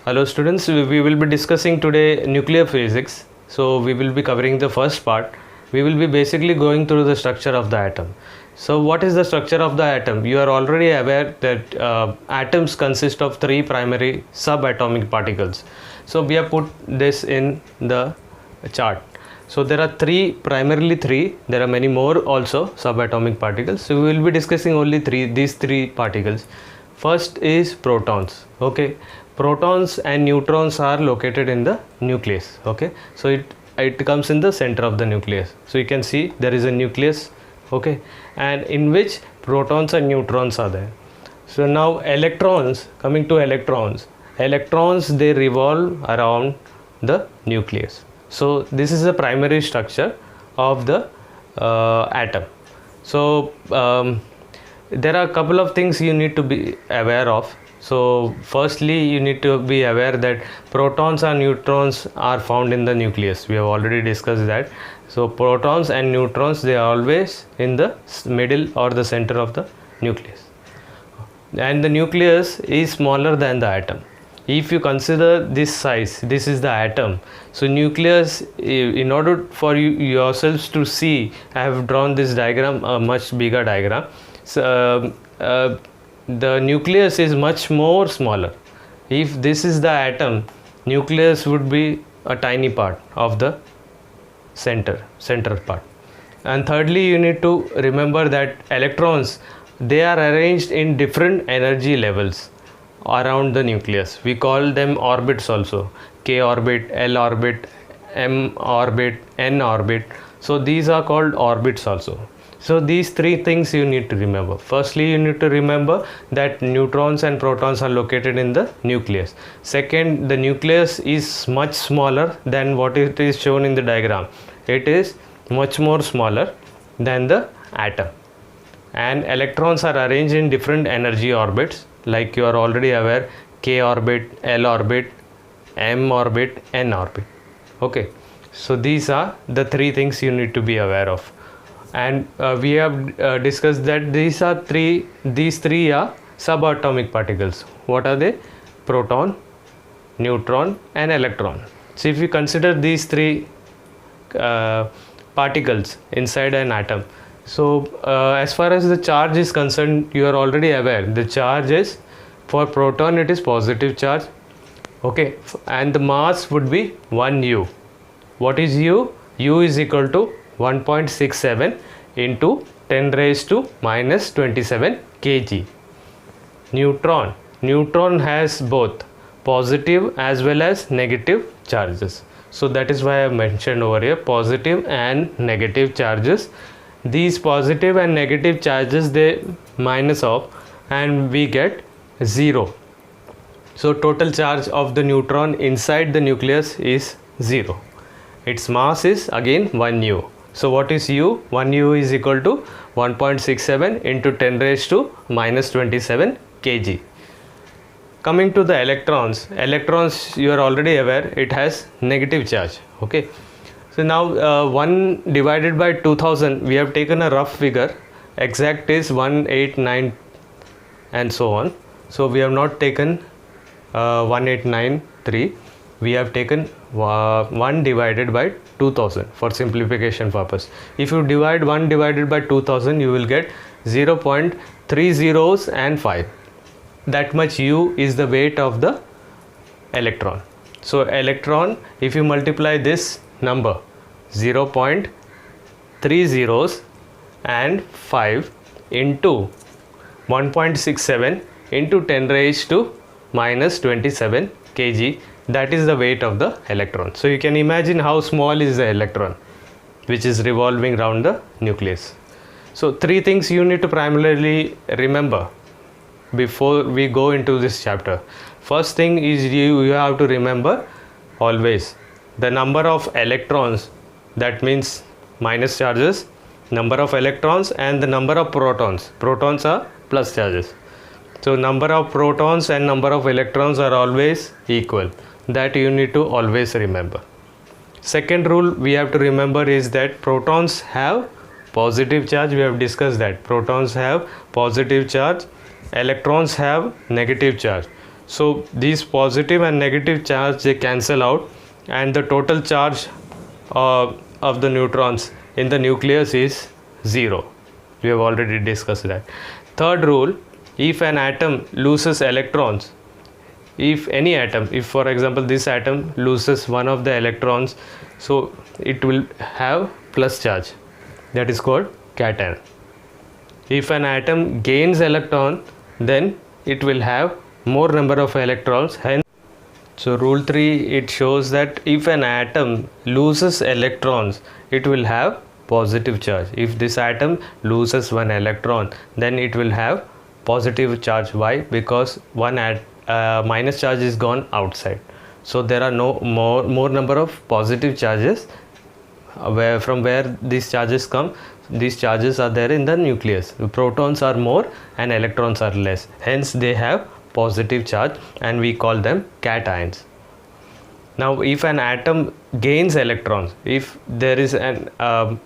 Hello students, we will be discussing today nuclear physics. So we will be covering the first part. We will be basically going through the structure of the atom. So what is the structure of the atom? You are already aware that atoms consist of three primary subatomic particles. So we have put this in the chart. So there are primarily three, there are many more also subatomic particles. So we will be discussing only these three particles. First is protons. Okay, protons and neutrons are located in the nucleus. Okay, so it comes in the center of the nucleus. So you can see there is a nucleus, okay, and in which protons and neutrons are there. So now electrons, coming to electrons they revolve around the nucleus. So this is the primary structure of the atom. So there are a couple of things you need to be aware of. So firstly, you need to be aware that protons and neutrons are found in the nucleus. We have already discussed that. So protons and neutrons, they are always in the middle or the center of the nucleus, and the nucleus is smaller than the atom. If you consider this size, this is the atom. So nucleus, in order for yourselves to see, I have drawn this diagram, a much bigger diagram. So the nucleus is much more smaller. If this is the atom, nucleus would be a tiny part of the center part. And thirdly, you need to remember that electrons, they are arranged in different energy levels around the nucleus. We call them orbits also: k orbit, l orbit, m orbit, n orbit. So these are called orbits also. So these three things you need to remember. Firstly, you need to remember that neutrons and protons are located in the nucleus. Second, the nucleus is much smaller than what it is shown in the diagram. It is much more smaller than the atom. And electrons are arranged in different energy orbits, like you are already aware: k orbit, l orbit, m orbit, n orbit. Okay, so these are the three things you need to be aware of. And we have discussed that these three are subatomic particles. What are they? Proton, neutron, and electron. So if you consider these three particles inside an atom, so as far as the charge is concerned, you are already aware the charge is, for proton it is positive charge, okay, and the mass would be 1 u. What is u? U is equal to 1.67 into 10 raised to minus 27 kg. Neutron has both positive as well as negative charges. So that is why I mentioned over here positive and negative charges. These positive and negative charges, they minus off and we get 0. So total charge of the neutron inside the nucleus is 0. Its mass is again 1 u. So what is u? 1 u is equal to 1.67 into 10 raised to minus 27 kg. Coming to the electrons, you are already aware it has negative charge. Okay. So now 1 divided by 2000, we have taken a rough figure. Exact is 1893 and so on. So we have not taken 1893. We have taken 1 divided by 2000 for simplification purpose. If you divide 1 divided by 2000, you will get 0.30 and 5. That much u is the weight of the electron. So electron, if you multiply this number 0.30 and 5 into 1.67 into 10 raised to minus 27 kg, that is the weight of the electron. So you can imagine how small is the electron which is revolving around the nucleus. So three things you need to primarily remember before we go into this chapter. First thing is you have to remember always the number of electrons, that means minus charges, number of electrons, and the number of protons. Protons are plus charges. So number of protons and number of electrons are always equal. That you need to always remember. Second rule we have to remember is that protons have positive charge. We have discussed that protons have positive charge, electrons have negative charge. So these positive and negative charge, they cancel out, and the total charge of the neutrons in the nucleus is 0. We have already discussed that. Third rule, if an atom loses electrons, if any atom, if for example this atom loses one of the electrons, so it will have plus charge, that is called cation. If an atom gains electron, then it will have more number of electrons, hence. So rule 3, it shows that if an atom loses electrons, it will have positive charge. If this atom loses one electron, then it will have positive charge. Why? Because one minus charge is gone outside. So there are no more number of positive charges. From where these charges come? These charges are there in the nucleus. The protons are more and electrons are less. Hence they have positive charge, and we call them cations. Now if an atom gains electrons, if there is an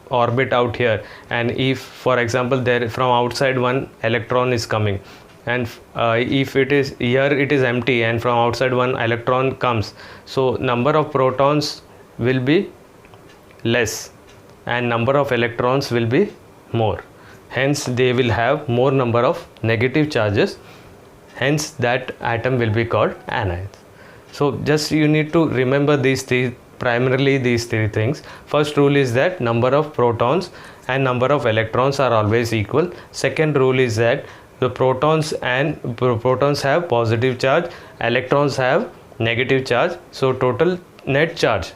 orbit out here, and if for example there from outside one electron is coming, and if it is here it is empty and from outside one electron comes, so number of protons will be less and number of electrons will be more. Hence they will have more number of negative charges. Hence that atom will be called anions. So just you need to remember these three, primarily these three things. First rule is that number of protons and number of electrons are always equal. Second rule is that the protons have positive charge, electrons have negative charge. So total net charge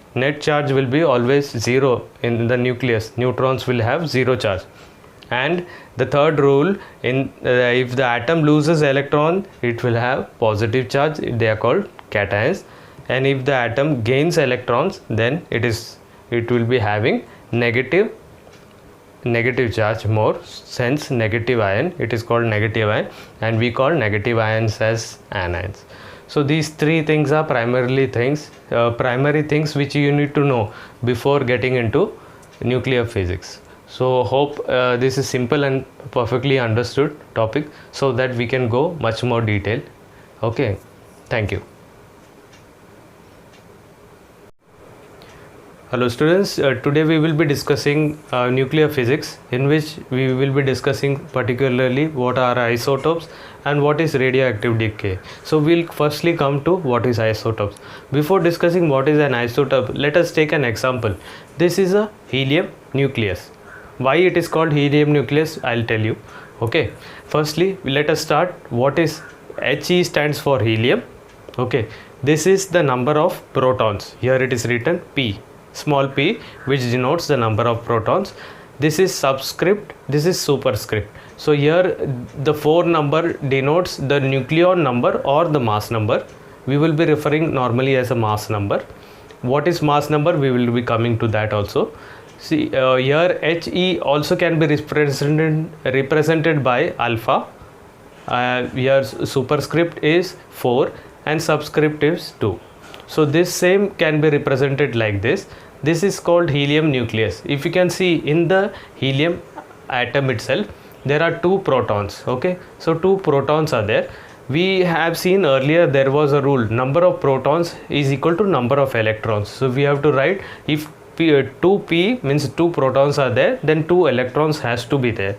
will be always 0 in the nucleus. Neutrons will have 0 charge. And the third rule, if the atom loses electron, it will have positive charge. They are called cations. And if the atom gains electrons, then it will be having negative charge more, hence negative ion. It is called negative ion, and we call negative ions as anions. So these three things are primary things which you need to know before getting into nuclear physics. So hope this is simple and perfectly understood topic, so that we can go much more detail. Okay, thank you. Hello students, today we will be discussing nuclear physics, in which we will be discussing particularly what are isotopes and what is radioactive decay. So we'll firstly come to what is isotopes. Before discussing what is an isotope, let us take an example. This is a helium nucleus. Why it is called helium nucleus, I'll tell you. Okay, firstly let us start. What is He stands for helium. Okay, this is the number of protons. Here it is written P, small p, which denotes the number of protons. This is subscript, this is superscript. So here the 4 number denotes the nucleon number or the mass number. We will be referring normally as a mass number. What is mass number? We will be coming to that also. See here He also can be represented by alpha. Here superscript is 4 and subscript is 2. So this same can be represented like this. This is called helium nucleus. If you can see in the helium atom itself, there are 2 protons. Okay, so 2 protons are there. We have seen earlier there was a rule, number of protons is equal to number of electrons. So we have to write, if 2p means 2 protons are there, then 2 electrons has to be there.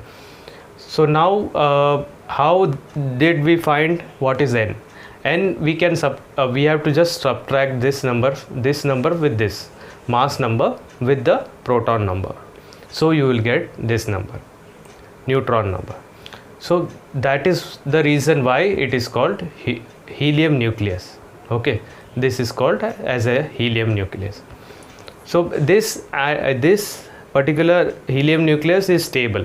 So now how did we find what is n? N we can we have to just subtract this number with this mass number with the proton number. So you will get this number, neutron number. So that is the reason why it is called helium nucleus. Okay, this is called as a helium nucleus. So this particular helium nucleus is stable.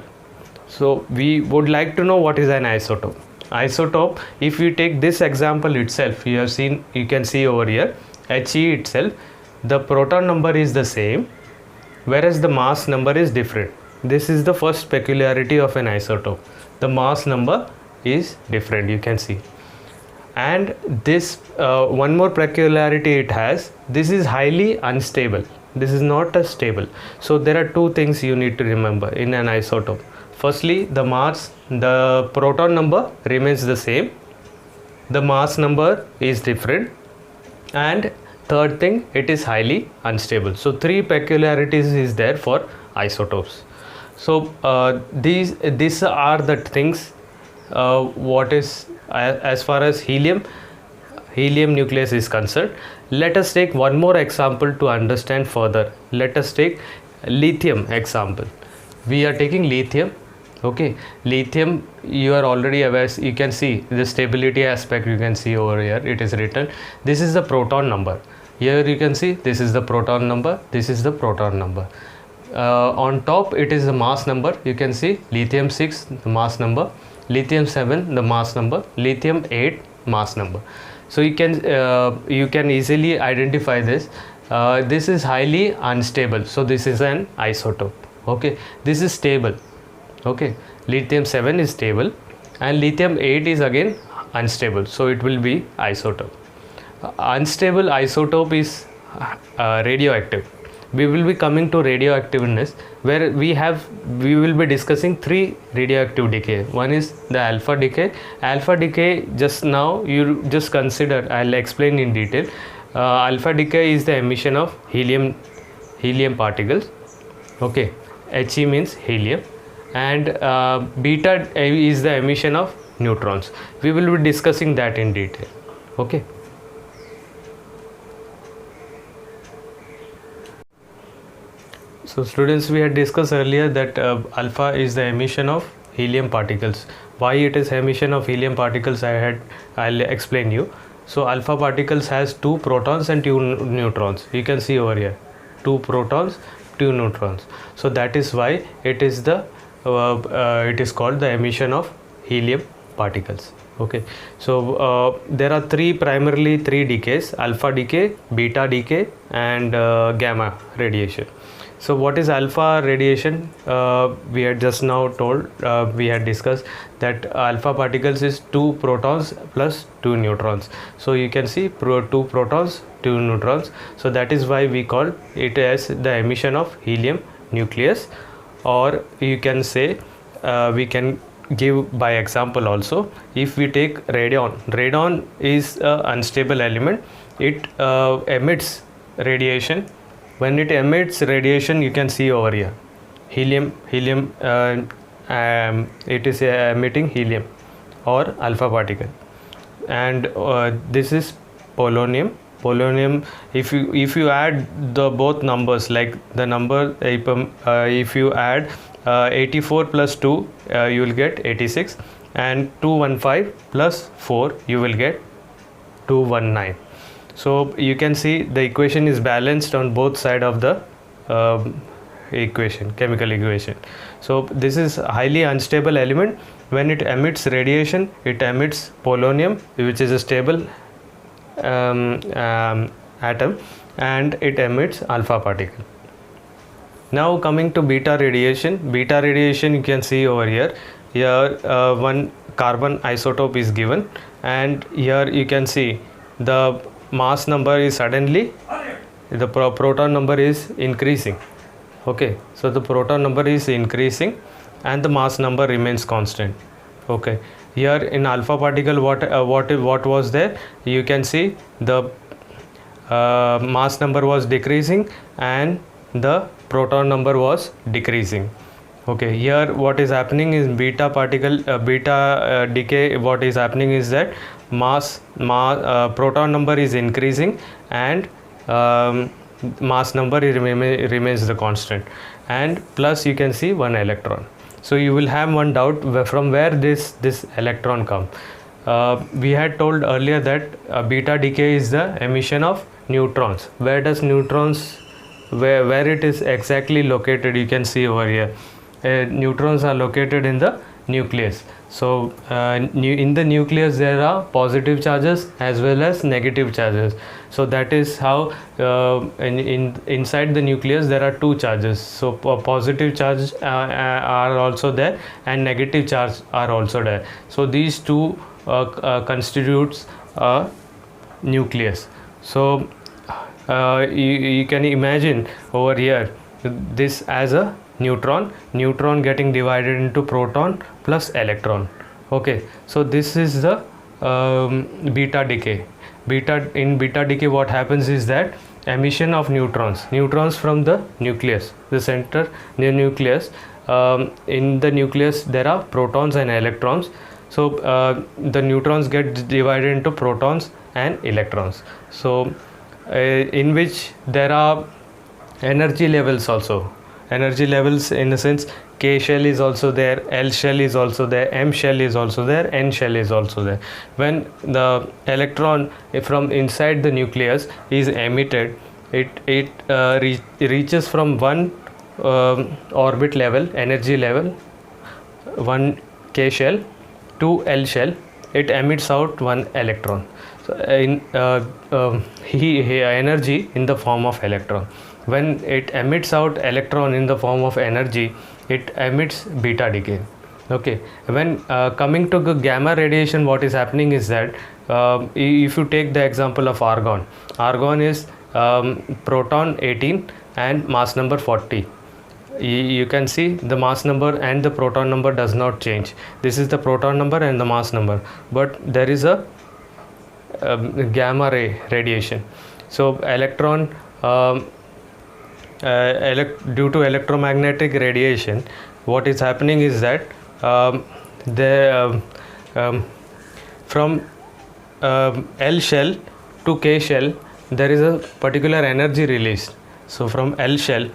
So we would like to know what is an isotope. Isotope, if you take this example itself, you can see over here He itself, the proton number is the same, whereas the mass number is different. This is the first peculiarity of an isotope. The mass number is different, you can see. And this one more peculiarity it has, this is highly unstable. This is not a stable. So there are 2 things you need to remember in an isotope. Firstly, the mass, the proton number remains the same. the mass number is different, and third thing, it is highly unstable. So three peculiarities is there for isotopes. So these are the things what is as far as helium nucleus is concerned. Let us take one more example to understand further. Let us take lithium example. We are taking lithium. Okay, lithium, you are already aware, you can see the stability aspect, you can see over here, it is written, this is the proton number. Here you can see this is the proton number, this is the proton number. On top it is the mass number, you can see lithium 6 the mass number, lithium 7 the mass number, lithium 8 mass number. So you can easily identify this. This is highly unstable, so this is an isotope. Okay, this is stable. Okay, lithium 7 is stable and lithium 8 is again unstable, so it will be isotope. Unstable isotope is radioactive. We will be coming to radioactiveness, where we will be discussing three radioactive decay. One is the alpha decay. Alpha decay, just now you just consider, I'll explain in detail. Alpha decay is the emission of helium particles. Okay, He means helium, and beta is the emission of neutrons. We will be discussing that in detail. Okay. So students, we had discussed earlier that alpha is the emission of helium particles. Why it is emission of helium particles, I'll explain you. So alpha particles has 2 protons and 2 neutrons. You can see over here, 2 protons, 2 neutrons. So that is why it is it is called the emission of helium particles. Okay, so there are primarily three decays: alpha decay, beta decay, and gamma radiation. So what is alpha radiation? We had just now told, we had discussed that alpha particles is 2 protons plus 2 neutrons. So you can see 2 protons, 2 neutrons. So that is why we call it as the emission of helium nucleus, or you can say, we can give by example also. If we take radon is an unstable element. It emits radiation. When it emits radiation, you can see over here helium it is emitting helium or alpha particle, and this is polonium. If you add the both numbers, like the number, if you add 84 plus 2, you will get 86, and 215 plus 4, you will get 219. So you can see the equation is balanced on both sides of the chemical equation. So this is highly unstable element. When it emits radiation, it emits polonium, which is a stable atom, and it emits alpha particle. Now coming to beta radiation. Beta radiation, you can see over here. Here one carbon isotope is given, and here you can see the mass number is suddenly, the proton number is increasing. Okay, so the proton number is increasing and the mass number remains constant. Okay, here in alpha particle, what was there, you can see the mass number was decreasing and the proton number was decreasing. Okay, here what is happening is beta decay. What is happening is that proton number is increasing and mass number remains the constant, and plus you can see one electron. So you will have one doubt, from where this electron come. We had told earlier that beta decay is the emission of neutrons. Where does neutrons, where it is exactly located, you can see over here. Neutrons are located in the nucleus. So in the nucleus there are positive charges as well as negative charges. So that is how inside the nucleus there are 2 charges. So positive charge are also there and negative charge are also there. So these 2 constitutes a nucleus. So you can imagine over here this as a neutron getting divided into proton plus electron. Okay, so this is the beta decay. In beta decay, what happens is that emission of neutrons from the nucleus, the center, the nucleus. In the nucleus there are protons and electrons, so the neutrons get divided into protons and electrons. So in which there are energy levels also. Energy levels in the sense, K shell is also there, L shell is also there, M shell is also there, N shell is also there. When the electron from inside the nucleus is emitted, it reaches from one orbit level, energy level, 1 K shell to L shell, it emits out 1 electron. So in energy in the form of electron. When it emits out electron in the form of energy, it emits beta decay. Okay, when coming to the gamma radiation, what is happening is that if you take the example of argon is proton 18 and mass number 40. You can see the mass number and the proton number does not change. This is the proton number and the mass number, but there is a gamma ray radiation. So electron due to electromagnetic radiation, what is happening is that from L shell to K shell there is a particular energy released. So from L shell,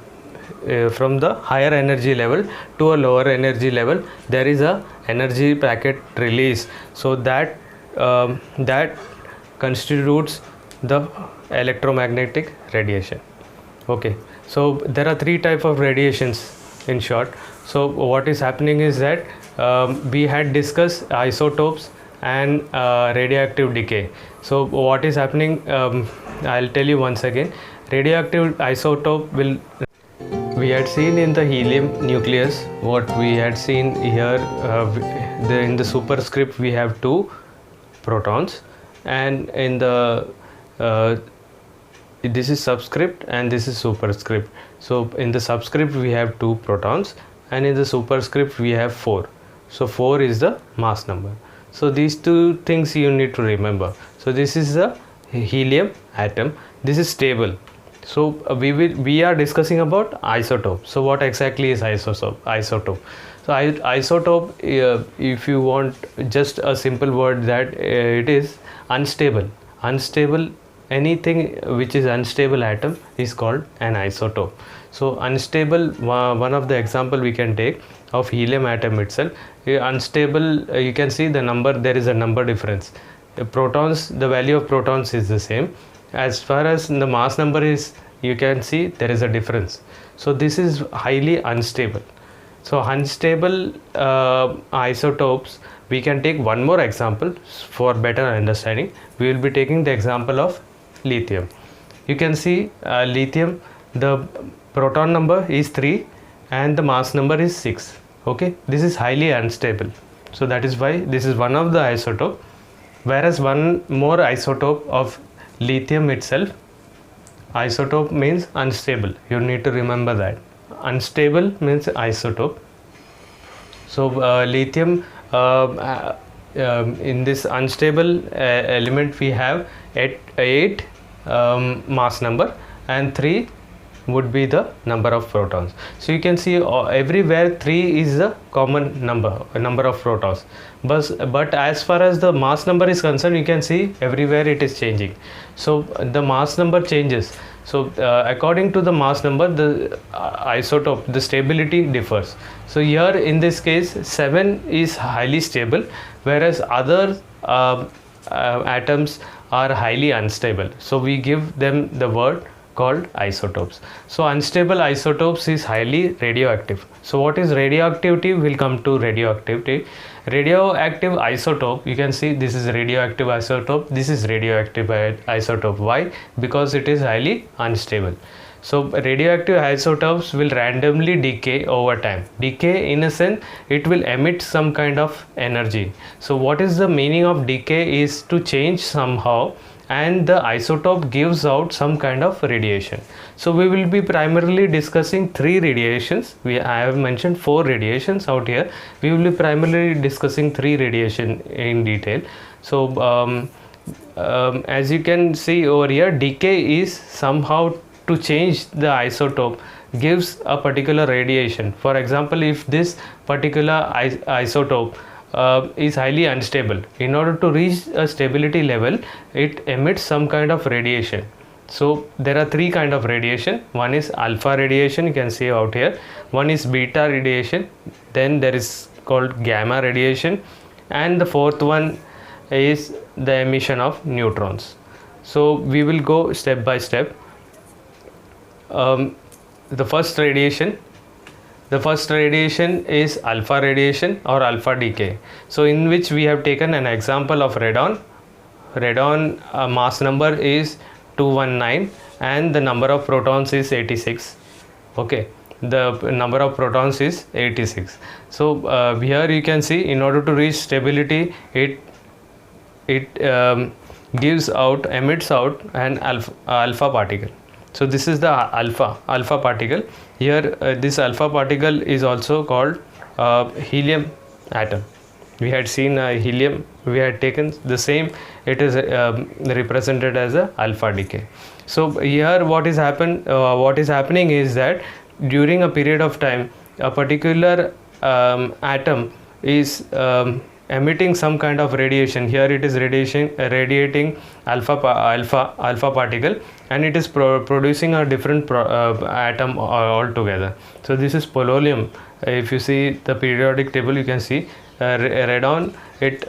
from the higher energy level to a lower energy level, there is a energy packet release. So that constitutes the electromagnetic radiation. Okay, so there are 3 types of radiations in short. So what is happening is that we had discussed isotopes and radioactive decay. So what is happening, I'll tell you once again. Radioactive isotope will, we had seen in the helium nucleus, what we had seen here, in the superscript we have 2 protons, and in the this is subscript and this is superscript. So in the subscript we have 2 protons and in the superscript we have 4. So 4 is the mass number. So these 2 things you need to remember. So this is the helium atom, this is stable. So we are discussing about isotope. So what exactly is isotope? So isotope, if you want just a simple word, that it is unstable. Anything which is unstable atom is called an isotope. So unstable, one of the example we can take of helium atom itself. Unstable, you can see the number, there is a number difference. The protons, the value of protons is the same. As far as the mass number is, you can see there is a difference. So this is highly unstable. So unstable isotopes, we can take one more example for better understanding. We will be taking the example of lithium. You can see lithium, the proton number is 3 and the mass number is 6. Okay, this is highly unstable. So that is why this is one of the isotope. Whereas one more isotope of lithium itself, isotope means unstable. You need to remember that. Unstable means isotope. So lithium, in this unstable element we have 8 mass number and 3 would be the number of protons. So you can see everywhere 3 is the common number of protons, but as far as the mass number is concerned, you can see everywhere it is changing. So the mass number changes. So according to the mass number, the isotope, the stability differs. So here in this case 7 is highly stable, whereas other atoms are highly unstable. So we give them the word called isotopes. So unstable isotopes is highly radioactive. So what is radioactivity? We'll come to radioactivity. Radioactive isotope, you can see this is radioactive isotope, this is radioactive isotope. Why? Because it is highly unstable. So radioactive isotopes will randomly decay over time. Decay in a sense, it will emit some kind of energy. So what is the meaning of decay is to change somehow and the isotope gives out some kind of radiation. So we will be primarily discussing three radiations. I have mentioned four radiations out here. We will be primarily discussing three radiation in detail. So as you can see over here, decay is somehow to change the isotope gives a particular radiation. For example, if this particular isotope is highly unstable, in order to reach a stability level, it emits some kind of radiation. So there are three kind of radiation. One is alpha radiation, you can see out here. One is beta radiation, then there is called gamma radiation, and the fourth one is the emission of neutrons. So we will go step by step. The first radiation is alpha radiation or alpha decay. So in which we have taken an example of radon. Radon mass number is 219 and the number of protons is 86. Okay, the number of protons is 86. So here you can see, in order to reach stability, it emits out an alpha particle. So this is the alpha particle. Here this alpha particle is also called helium atom. We had seen helium, we had taken the same, it is represented as a alpha decay. So here what is happening is that during a period of time, a particular atom is emitting some kind of radiation. Here it is radiating alpha particle, and it is producing a different atom altogether. So this is polonium. If you see the periodic table, you can see radon, it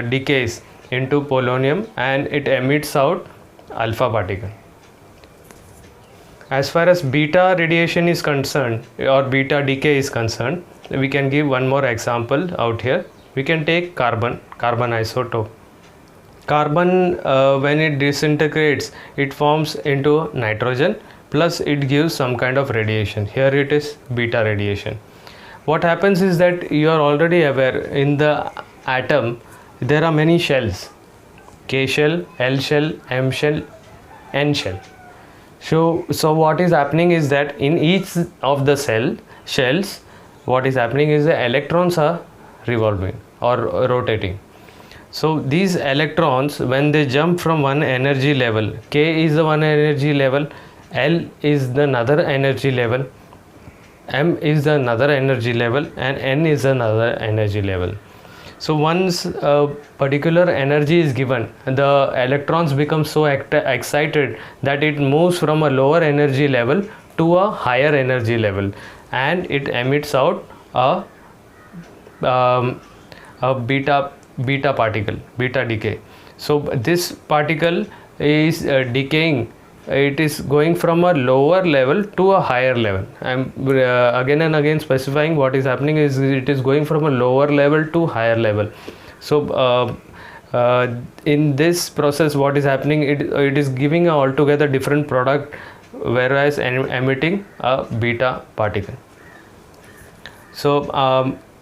decays into polonium and it emits out alpha particle. As far as beta radiation is concerned, or beta decay is concerned, we can give one more example out here. We can take carbon isotope. Carbon, when it disintegrates, it forms into nitrogen, plus it gives some kind of radiation. Here it is beta radiation. What happens is that you are already aware, in the atom there are many shells: K shell, L shell, M shell, N shell. So what is happening is that in each of the shells, what is happening is the electrons are revolving or rotating. So these electrons, when they jump from one energy level, K is the one energy level, L is the another energy level, M is the another energy level, and N is another energy level. So once a particular energy is given, the electrons become so excited that it moves from a lower energy level to a higher energy level, and it emits out a beta particle, beta decay. So this particle is decaying. It is going from a lower level to a higher level. I'm again and again specifying what is happening is it is going from a lower level to higher level. So in this process, what is happening, it is giving a altogether different product, whereas emitting a beta particle. So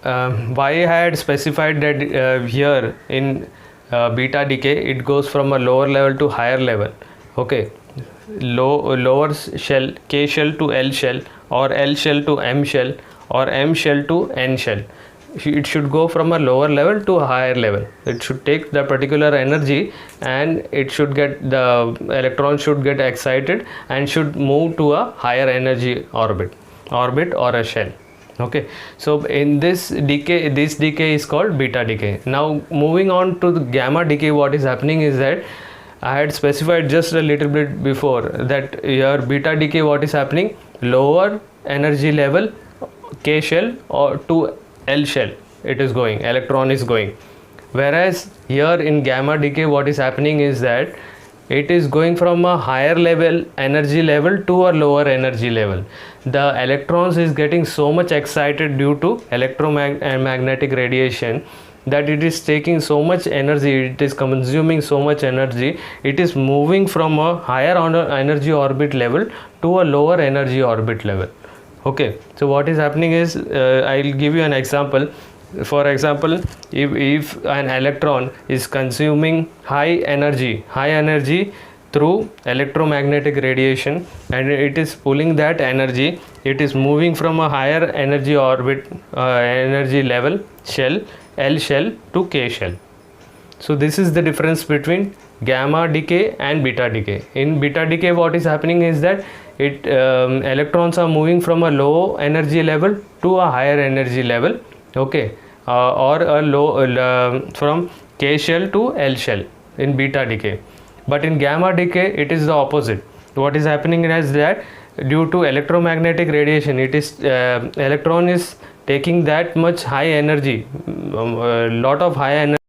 why I had specified that here in beta decay, it goes from a lower level to higher level. Okay, lower shell, K shell to L shell, or L shell to M shell, or M shell to N shell. It should go from a lower level to a higher level. It should take the particular energy, and it should get, the electron should get excited and should move to a higher energy orbit or a shell. Okay, so in this decay is called beta decay. Now moving on to the gamma decay, what is happening is that I had specified just a little bit before that here beta decay, what is happening, lower energy level, K shell or to L shell, it is going, electron is going. Whereas here in gamma decay, what is happening is that it is going from a higher level, energy level, to a lower energy level. The electrons is getting so much excited due to electromagnetic radiation that it is taking so much energy, it is consuming so much energy, it is moving from a higher energy orbit level to a lower energy orbit level. Okay, so what is happening is, I'll give you an example. For example, if an electron is consuming high energy through electromagnetic radiation, and it is pulling that energy, it is moving from a higher energy orbit, energy level shell, L shell, to K shell. So this is the difference between gamma decay and beta decay. In beta decay, what is happening is that electrons are moving from a low energy level to a higher energy level, okay, or a from K shell to L shell in beta decay. But in gamma decay, it is the opposite. What is happening is that due to electromagnetic radiation, electron is taking that much high energy, lot of high energy